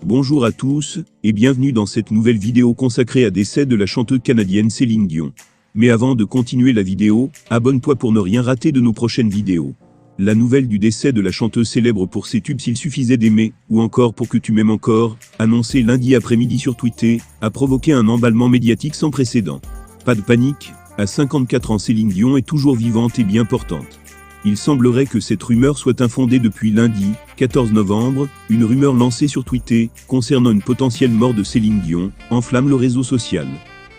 Bonjour à tous, et bienvenue dans cette nouvelle vidéo consacrée à décès de la chanteuse canadienne Céline Dion. Mais avant de continuer la vidéo, abonne-toi pour ne rien rater de nos prochaines vidéos. La nouvelle du décès de la chanteuse célèbre pour ses tubes S'il suffisait d'aimer, ou encore Pour que tu m'aimes encore, annoncée lundi après-midi sur Twitter, a provoqué un emballement médiatique sans précédent. Pas de panique, à 54 ans Céline Dion est toujours vivante et bien portante. Il semblerait que cette rumeur soit infondée depuis lundi, 14 novembre, une rumeur lancée sur Twitter, concernant une potentielle mort de Céline Dion, enflamme le réseau social.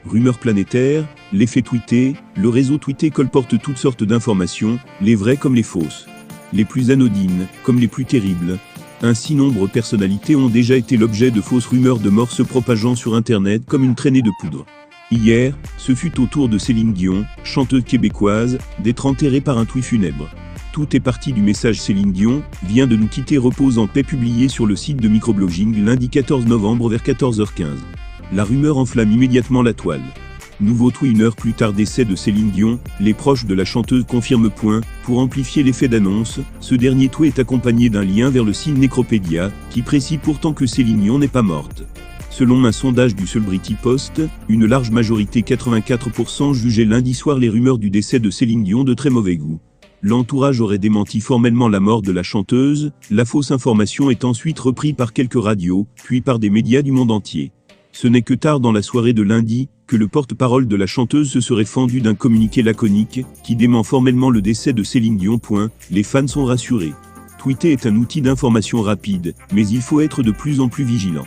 Rumeur planétaire, l'effet Twitter, le réseau Twitter colporte toutes sortes d'informations, les vraies comme les fausses. Les plus anodines, comme les plus terribles. Ainsi nombreuses personnalités ont déjà été l'objet de fausses rumeurs de mort se propageant sur Internet comme une traînée de poudre. Hier, ce fut au tour de Céline Dion, chanteuse québécoise, d'être enterrée par un tweet funèbre. Tout est parti du message Céline Dion vient de nous quitter repose en paix publié sur le site de Microblogging lundi 14 novembre vers 14h15. La rumeur enflamme immédiatement la toile. Nouveau tweet une heure plus tard décès de Céline Dion, les proches de la chanteuse confirment point, pour amplifier l'effet d'annonce, ce dernier tweet est accompagné d'un lien vers le site Necropédia, qui précise pourtant que Céline Dion n'est pas morte. Selon un sondage du Celebrity Post, une large majorité 84% jugeait lundi soir les rumeurs du décès de Céline Dion de très mauvais goût. L'entourage aurait démenti formellement la mort de la chanteuse, la fausse information est ensuite reprise par quelques radios, puis par des médias du monde entier. Ce n'est que tard dans la soirée de lundi, que le porte-parole de la chanteuse se serait fendu d'un communiqué laconique, qui dément formellement le décès de Céline Dion. Les fans sont rassurés. Twitter est un outil d'information rapide, mais il faut être de plus en plus vigilant.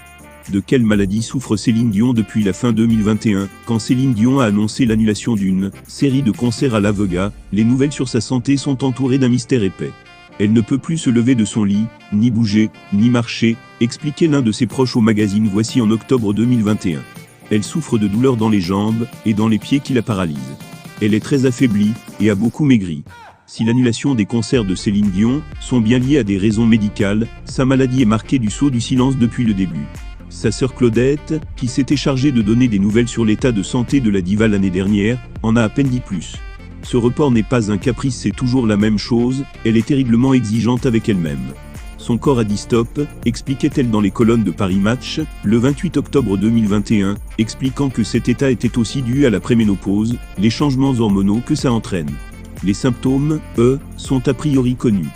De quelle maladie souffre Céline Dion depuis la fin 2021, quand Céline Dion a annoncé l'annulation d'une série de concerts à La Vega, les nouvelles sur sa santé sont entourées d'un mystère épais. Elle ne peut plus se lever de son lit, ni bouger, ni marcher, expliquait l'un de ses proches au magazine Voici en octobre 2021. Elle souffre de douleurs dans les jambes et dans les pieds qui la paralysent. Elle est très affaiblie et a beaucoup maigri. Si l'annulation des concerts de Céline Dion sont bien liées à des raisons médicales, sa maladie est marquée du sceau du silence depuis le début. Sa sœur Claudette, qui s'était chargée de donner des nouvelles sur l'état de santé de la diva l'année dernière, en a à peine dit plus. Ce report n'est pas un caprice, c'est toujours la même chose, elle est terriblement exigeante avec elle-même. Son corps a dit stop, expliquait-elle dans les colonnes de Paris Match, le 28 octobre 2021, expliquant que cet état était aussi dû à la préménopause, les changements hormonaux que ça entraîne. Les symptômes, eux, sont a priori connus.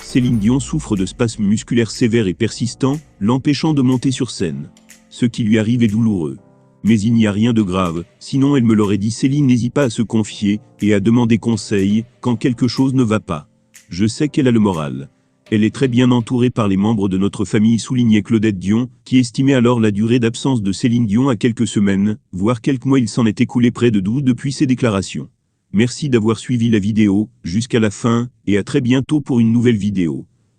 Céline Dion souffre de spasmes musculaires sévères et persistants, l'empêchant de monter sur scène. Ce qui lui arrive est douloureux. Mais il n'y a rien de grave, sinon elle me l'aurait dit. Céline n'hésite pas à se confier, et à demander conseil, quand quelque chose ne va pas. Je sais qu'elle a le moral. Elle est très bien entourée par les membres de notre famille, soulignait Claudette Dion, qui estimait alors la durée d'absence de Céline Dion à quelques semaines, voire quelques mois. Il s'en est écoulé près de 12 depuis ses déclarations. Merci d'avoir suivi la vidéo, jusqu'à la fin, et à très bientôt pour une nouvelle vidéo.